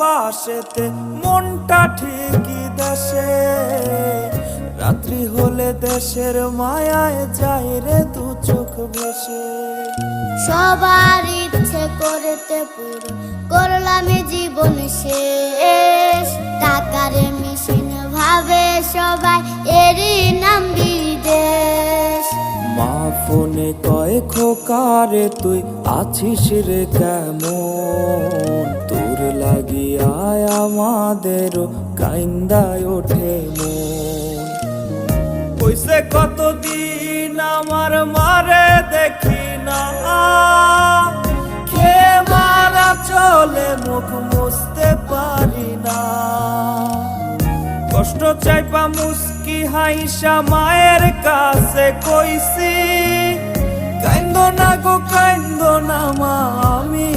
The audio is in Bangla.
পাশেতে মনটা ঠিকই দেশে, রাত্রি হলে দেশের মায়ায় যায় রে দু চোখ ভেসে। সবার ইচ্ছে করতে পুরো করলাম জীবন শেষ, টাকার মেশিন ভাবে সবাই এরই নাম বিদেশ। মা ফোনে কয় খোকারে তুই আছিস রে কেমন, তোর লাগিয়ায় আমাদেরও কাইন্দায় ওঠে মন। কইছে কতদিন আমার মারে দেখি না, খেয়ে মারা চলে মুখ মুছতে পারি না। কষ্ট চাইপা মুস্কি হাইসা মায়ের কাছে কইছি, কাইন্দো না গো কাইন্দো না মা, আমি